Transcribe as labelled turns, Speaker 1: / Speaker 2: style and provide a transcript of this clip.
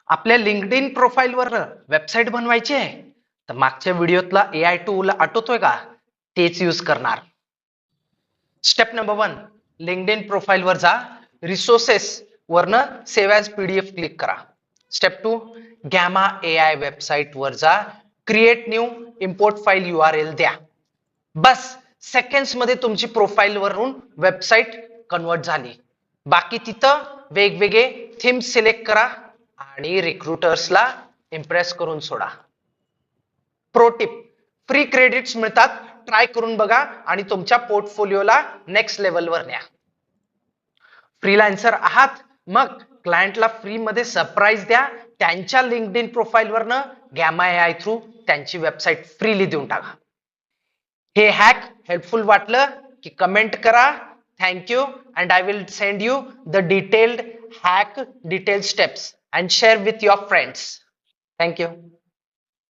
Speaker 1: आपल्या LinkedIn प्रोफाईलवर website बनवायची आहे तर मागच्या व्हिडिओतला AI टूल आठवतोय का? तेच यूज करणार. स्टेप नंबर 1, लिंक्डइन प्रोफाईलवर जा, रिसोर्सेस वरनं सेव्ह ॲज PDF क्लिक करा. स्टेप 2, गॅमा AI वेबसाईट वर जा, create new import file URL द्या. बस सेकंड्स मध्ये तुमची प्रोफाईल वरून वेबसाईट कन्वर्ट झाली. बाकी तिथं वेगवेगळे थीम्स सिलेक्ट करा आणि रिक्रुटर्सला इम्प्रेस करून सोडा. प्रो टिप, फ्री क्रेडिट्स मिळतात, ट्राय करून बघा आणि तुमच्या पोर्टफोलिओला नेक्स्ट लेवलवर न्या. फ्रीलान्सर आहात मग क्लायंटला फ्री मध्ये सरप्राईज द्या. त्यांच्या लिंक्डइन प्रोफाईलवरनं गॅमा AI थ्रू त्यांची वेबसाईट फ्रीली देऊन टाका. हे हॅक हेल्पफुल वाटलं की कमेंट करा. Thank you and I will send you the detailed hack detailed steps and share with your friends. Thank you.